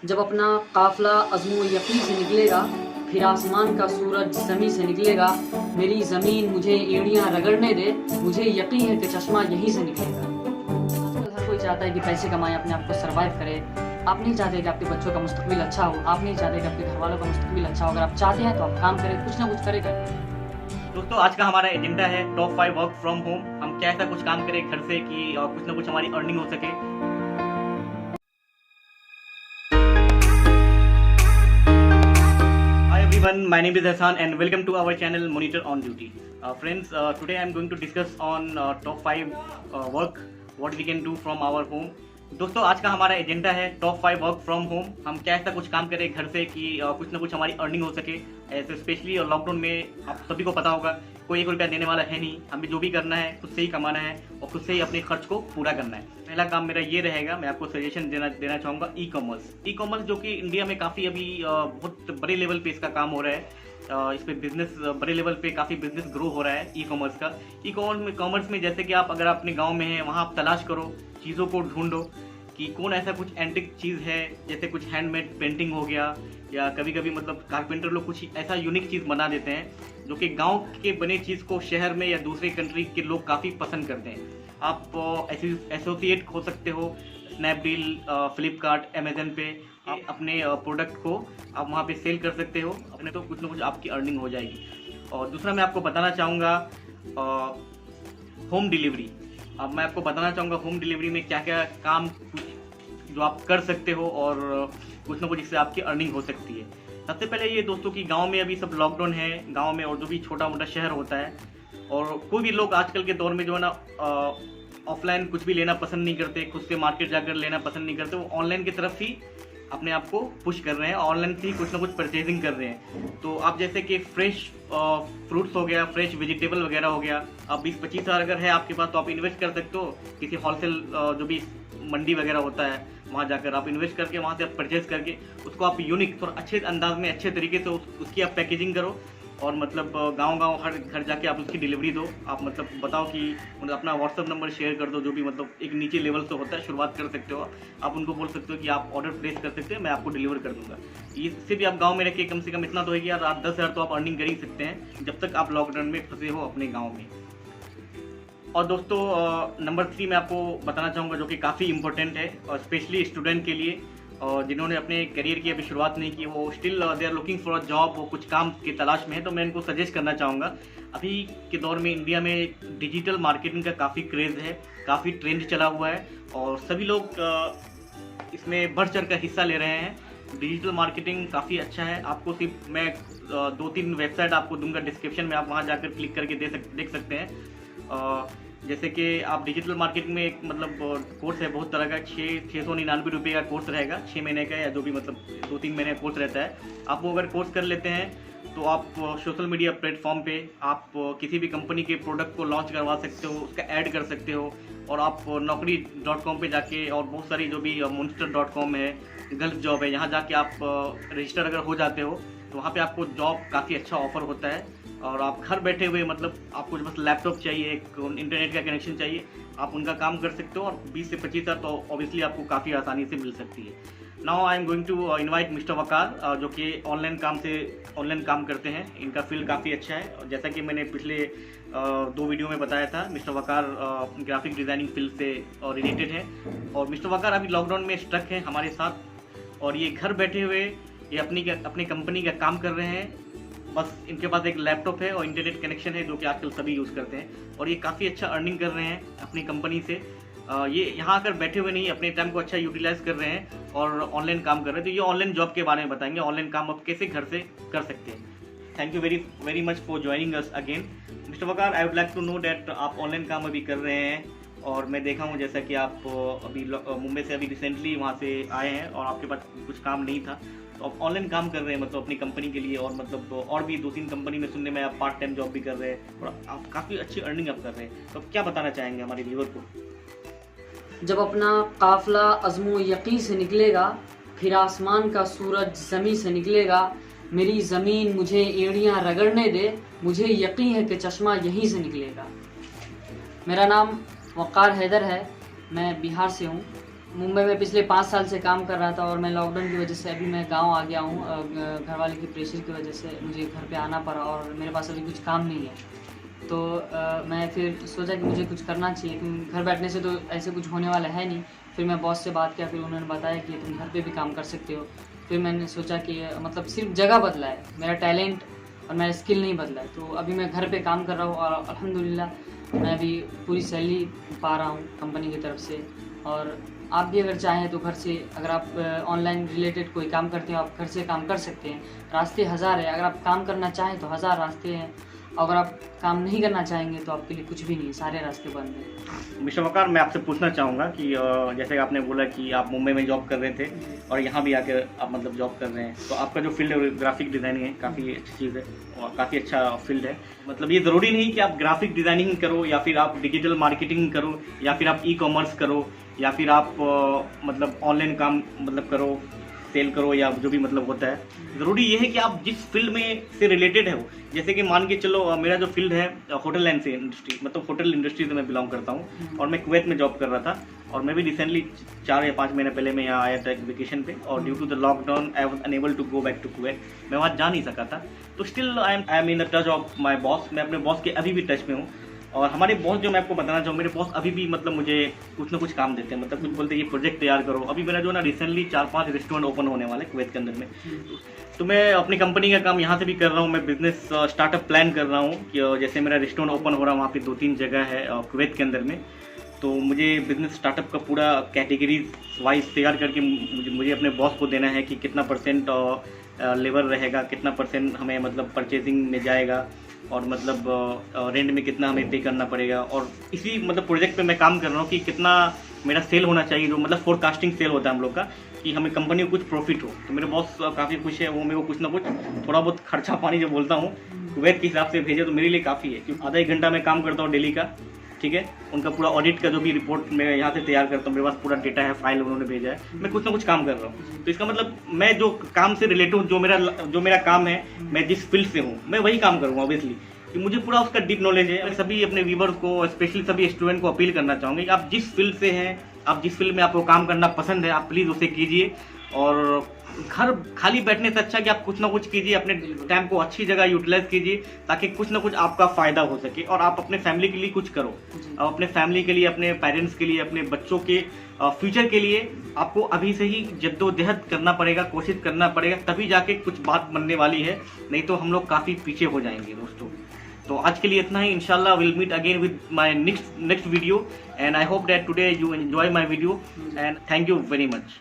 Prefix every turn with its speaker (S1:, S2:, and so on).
S1: जब अपना काफिला अज़्मो यकीन से निकलेगा, फिर आसमान का सूरज ज़मीं से निकलेगा। मेरी ज़मीन मुझे एड़ियाँ रगड़ने दे, मुझे यकीन है कि चश्मा यहीं से निकलेगा। आजकल हर कोई चाहता है कि पैसे कमाएं, अपने आप को सर्वाइव करे। आप नहीं चाहते कि आपके बच्चों का मुस्तकबिल अच्छा हो, आप नहीं चाहते कि आपके घर वालों का मुस्तकबिल अच्छा हो। अगर आप चाहते हैं तो आप काम करें, कुछ ना कुछ करेगा।
S2: दोस्तों, आज का हमारा एजेंडा है टॉप 5 वर्क फ्रॉम होम। हम क्या ऐसा कुछ काम करें घर से कि कुछ ना कुछ हमारी अर्निंग हो सके। Hi everyone, my name is Hassan and welcome to our channel Monitor on Duty. Friends, today I am going to discuss on top 5 work what we can do from our home. दोस्तों, आज का हमारा agenda है top 5 work from home. हम क्या ऐसा कुछ काम करें घर से कि कुछ ना कुछ हमारी अर्निंग हो सके। ऐसे स्पेशली लॉकडाउन में आप सभी को पता होगा कोई 1 रुपया देने वाला है नहीं। हमें जो भी करना है खुद से ही कमाना है और खुद से ही अपने खर्च को पूरा करना है। पहला काम मेरा ये रहेगा, मैं आपको सजेशन देना चाहूँगा ई कॉमर्स जो कि इंडिया में काफ़ी अभी बहुत बड़े लेवल पे इसका काम हो रहा है। इस पे बिजनेस बड़े लेवल पे काफ़ी बिजनेस ग्रो हो रहा है ई कॉमर्स का। ई कॉमर्स में जैसे कि आप अगर अपने गांव में हैं वहाँ आप तलाश करो, चीज़ों को ढूंढो कि कौन ऐसा कुछ एंटिक चीज़ है, जैसे कुछ हैंडमेड पेंटिंग हो गया, या कभी कभी मतलब कारपेंटर लोग कुछ ऐसा यूनिक चीज़ बना देते हैं जो कि गांव के बने चीज़ को शहर में या दूसरे कंट्री के लोग काफ़ी पसंद करते हैं। आप एसोसिएट हो सकते हो स्नैपडील, फ्लिपकार्ट, अमेजन पे। आप अपने प्रोडक्ट को आप वहाँ पे सेल कर सकते हो, अपने तो कुछ ना कुछ आपकी अर्निंग हो जाएगी। और दूसरा मैं आपको बताना चाहूँगा होम डिलीवरी। अब मैं आपको बताना चाहूँगा होम डिलीवरी में क्या क्या काम जो आप कर सकते हो और कुछ ना कुछ इससे आपकी अर्निंग हो सकती है। सबसे पहले ये दोस्तों कि गांव में अभी सब लॉकडाउन है, गांव में और जो भी छोटा मोटा शहर होता है और कोई भी लोग आजकल के दौर में जो है ना ऑफलाइन कुछ भी लेना पसंद नहीं करते, खुद से मार्केट जाकर लेना पसंद नहीं करते, वो ऑनलाइन की तरफ ही अपने आप को पुश कर रहे हैं, ऑनलाइन से ही कुछ ना कुछ परचेजिंग कर रहे हैं। तो आप जैसे कि फ्रेश फ्रूट्स हो गया, फ्रेश वेजिटेबल वगैरह हो गया, आप 20-25 हज़ार अगर है आपके पास तो आप इन्वेस्ट कर सकते हो किसी होलसेल जो भी मंडी वगैरह होता है वहाँ जाकर आप इन्वेस्ट करके वहाँ से आप परचेज करके उसको आप यूनिक और अच्छे अंदाज में अच्छे तरीके से उसकी आप पैकेजिंग करो और मतलब गांव हर घर जाके आप उसकी डिलीवरी दो। आप मतलब बताओ कि अपना व्हाट्सअप नंबर शेयर कर दो, जो भी मतलब एक नीचे लेवल से होता है, शुरुआत कर सकते हो। आप उनको बोल सकते हो कि आप ऑर्डर प्लेस कर सकते हैं, मैं आपको डिलीवर कर दूंगा। इससे भी आप गांव में रह के कम से कम इतना तो है कि यार 10 हज़ार तो आप अर्निंग कर ही सकते हैं जब तक आप लॉकडाउन में फंसे हो अपने गाँव में। और दोस्तों, नंबर 3 मैं आपको बताना चाहूँगा जो कि काफ़ी इंपॉर्टेंट है और स्पेशली स्टूडेंट के लिए और जिन्होंने अपने करियर की अभी शुरुआत नहीं की, वो still they are looking for a job, वो कुछ काम की तलाश में है। तो मैं इनको सजेस्ट करना चाहूँगा, अभी के दौर में इंडिया में डिजिटल मार्केटिंग का काफ़ी क्रेज़ है, काफ़ी ट्रेंड चला हुआ है और सभी लोग इसमें बढ़ चढ़ कर हिस्सा ले रहे हैं। डिजिटल मार्केटिंग काफ़ी अच्छा है। आपको सिर्फ मैं 2-3 वेबसाइट आपको दूंगा डिस्क्रिप्शन में, आप वहाँ जाकर क्लिक करके देख सकते हैं। जैसे कि आप डिजिटल मार्केटिंग में एक मतलब कोर्स है बहुत तरह का, 699 रुपये का कोर्स रहेगा, 6 महीने का या जो भी मतलब 2-3 महीने का कोर्स रहता है। आप वो अगर कोर्स कर लेते हैं तो आप सोशल मीडिया प्लेटफॉर्म पे आप किसी भी कंपनी के प्रोडक्ट को लॉन्च करवा सकते हो, उसका ऐड कर सकते हो। और आप naukri.com पे जाके और बहुत सारी जो भी monster.com है, गल्फ जॉब है, यहाँ जाके आप रजिस्टर अगर हो जाते हो तो वहाँ पे आपको जॉब काफ़ी अच्छा ऑफर होता है और आप घर बैठे हुए मतलब आपको बस लैपटॉप चाहिए, एक इंटरनेट का कनेक्शन चाहिए, आप उनका काम कर सकते हो और 20 से 25 हज़ार तो ऑब्वियसली आपको काफ़ी आसानी से मिल सकती है। Now I am going to invite mister Waqar जो कि ऑनलाइन काम करते हैं। इनका फील्ड काफ़ी अच्छा है और जैसा कि मैंने पिछले 2 वीडियो में बताया था, मिस्टर वकार ग्राफिक डिज़ाइनिंग फील्ड से रिलेटेड है और मिस्टर वकार अभी लॉकडाउन में स्ट्रक है हमारे साथ और ये घर बैठे हुए ये अपनी कंपनी का काम कर रहे हैं। बस इनके पास एक लैपटॉप है और इंटरनेट कनेक्शन है जो कि आजकल सभी यूज़ करते हैं और ये काफ़ी अच्छा अर्निंग कर रहे हैं अपनी कंपनी से। ये यहाँ आकर बैठे हुए नहीं, अपने टाइम को अच्छा यूटिलाइज कर रहे हैं और ऑनलाइन काम कर रहे हैं। तो ये ऑनलाइन जॉब के बारे में बताएंगे, ऑनलाइन काम आप कैसे घर से कर सकते हैं। Thank you very much for joining us again mister Waqar. I would like to know that आप ऑनलाइन काम अभी कर रहे हैं और मैं देखा हूँ जैसा कि आप अभी मुंबई से अभी रिसेंटली वहाँ से आए हैं और आपके पास कुछ काम नहीं था, तो आप ऑनलाइन काम कर रहे हैं मतलब अपनी कंपनी के लिए और मतलब और भी 2-3 कंपनी में सुनने में आप पार्ट टाइम जॉब भी कर रहे हैं और आप काफ़ी अच्छी अर्निंग आप कर रहे हैं। तो क्या बताना चाहेंगे हमारे व्यूअर को?
S1: जब अपना काफिला अज़्मो यकीन से निकलेगा, फिर आसमान का सूरज ज़मीं से निकलेगा। मेरी ज़मीन मुझे एड़ियाँ रगड़ने दे, मुझे यकीन है कि चश्मा यहीं से निकलेगा। मेरा नाम वक़ार हैदर है, मैं बिहार से हूँ मुंबई में पिछले 5 साल से काम कर रहा था और मैं लॉकडाउन की वजह से अभी मैं गांव आ गया हूँ। घर वाले की प्रेशर की वजह से मुझे घर पे आना पड़ा और मेरे पास अभी कुछ काम नहीं है। तो मैं फिर सोचा कि मुझे कुछ करना चाहिए, क्योंकि घर बैठने से तो ऐसे कुछ होने वाला है नहीं। फिर मैं बॉस से बात किया, फिर उन्होंने बताया कि तुम घर पे भी काम कर सकते हो। फिर मैंने सोचा कि मतलब सिर्फ जगह बदला है, मेरा टैलेंट और मेरा स्किल नहीं बदला है। तो अभी मैं घर पे काम कर रहा हूँ और अल्हम्दुलिल्लाह मैं अभी पूरी सैलरी पा रहा हूँ कंपनी की तरफ से। और आप भी अगर चाहें तो घर से, अगर आप ऑनलाइन रिलेटेड कोई काम करते हो, आप घर से काम कर सकते हैं। रास्ते हज़ार है, अगर आप काम करना चाहें तो हज़ार रास्ते हैं। अगर आप काम नहीं करना चाहेंगे तो आपके लिए कुछ भी नहीं, सारे रास्ते बंद हैं।
S2: मिस्टर वकार, मैं आपसे पूछना चाहूँगा कि जैसे कि आपने बोला कि आप मुंबई में जॉब कर रहे थे और यहाँ भी आकर आप मतलब जॉब कर रहे हैं, तो आपका जो फील्ड है ग्राफिक डिज़ाइनिंग है, काफ़ी अच्छी चीज़ है और काफ़ी अच्छा फील्ड है। मतलब ये ज़रूरी नहीं कि आप ग्राफिक डिज़ाइनिंग करो या फिर आप डिजिटल मार्केटिंग करो या फिर आप ई-कॉमर्स करो या फिर आप मतलब ऑनलाइन काम मतलब करो, सेल करो या जो भी मतलब होता है। ज़रूरी ये है कि आप जिस फील्ड में से रिलेटेड है हो, जैसे कि मान के चलो मेरा जो फील्ड है होटल एंड से इंडस्ट्री, मतलब होटल इंडस्ट्री से मैं बिलोंग करता हूँ और मैं कुवैत में जॉब कर रहा था। और मैं भी रिसेंटली 4 या 5 महीने पहले मैं यहाँ आया था एक वेकेशन पे, और due to the lockdown I was unable to go back to Kuwait. मैं वहाँ जा नहीं सका था, तो still I am in the touch of my boss. मैं अपने बॉस के अभी भी टच में हूँ। और हमारे बॉस, जो मैं आपको बताना चाहूँ, मेरे बॉस अभी भी मतलब मुझे कुछ ना कुछ काम देते हैं, मतलब कुछ बोलते हैं ये प्रोजेक्ट तैयार करो। अभी मेरा जो ना रिसेंटली 4-5 रेस्टोरेंट ओपन होने वाले कुवैत के अंदर में, तो मैं अपनी कंपनी का काम यहाँ से भी कर रहा हूँ। मैं बिजनेस स्टार्टअप प्लान कर रहा हूँ कि जैसे मेरा रेस्टोरेंट ओपन हो रहा है वहाँ पे 2-3 जगह है कुवैत के अंदर में, तो मुझे बिजनेस स्टार्टअप का पूरा कैटेगरीज वाइज तैयार करके मुझे अपने बॉस को देना है कि कितना परसेंट लेबर रहेगा, कितना परसेंट हमें मतलब परचेजिंग में जाएगा और मतलब रेंट में कितना हमें पे करना पड़ेगा। और इसी मतलब प्रोजेक्ट पे मैं काम कर रहा हूँ कि कितना मेरा सेल होना चाहिए, जो मतलब फोरकास्टिंग सेल होता है हम लोग का, कि हमें कंपनी को कुछ प्रॉफिट हो। तो मेरे बॉस काफ़ी खुश है, वो मेरे को कुछ ना कुछ थोड़ा बहुत खर्चा पानी जो बोलता हूँ कुवैत के हिसाब से भेजे तो मेरे लिए काफ़ी है, क्योंकि आधा 1 घंटा मैं काम करता हूँ डेली का, ठीक है। उनका पूरा ऑडिट का जो भी रिपोर्ट मैं यहाँ से तैयार करता हूँ, मेरे पास पूरा डेटा है, फाइल उन्होंने भेजा है, मैं कुछ ना कुछ काम कर रहा हूँ। तो इसका मतलब मैं जो काम से रिलेटेड हूँ, जो मेरा काम है, मैं जिस फील्ड से हूँ मैं वही काम करूँगा ऑब्वियसली, कि मुझे पूरा उसका डीप नॉलेज है। मैं सभी अपने व्यूवर्स को, स्पेशली सभी स्टूडेंट को अपील करना चाहूँगी कि आप जिस फील्ड से हैं, आप जिस फील्ड में आपको काम करना पसंद है, आप प्लीज़ उसे कीजिए। और घर खाली बैठने से अच्छा कि आप कुछ ना कुछ कीजिए, अपने टाइम को अच्छी जगह यूटिलाइज कीजिए, ताकि कुछ ना कुछ आपका फ़ायदा हो सके और आप अपने फैमिली के लिए कुछ करो। आप अपने फैमिली के लिए, अपने पेरेंट्स के लिए, अपने बच्चों के फ्यूचर के लिए आपको अभी से ही जद्दोजहद करना पड़ेगा, कोशिश करना पड़ेगा, तभी जाके कुछ बात बनने वाली है, नहीं तो हम लोग काफ़ी पीछे हो जाएंगे दोस्तों। तो आज के लिए इतना ही। इंशाल्लाह will meet again with my next video, and I hope that today you enjoy my video, and thank you very much.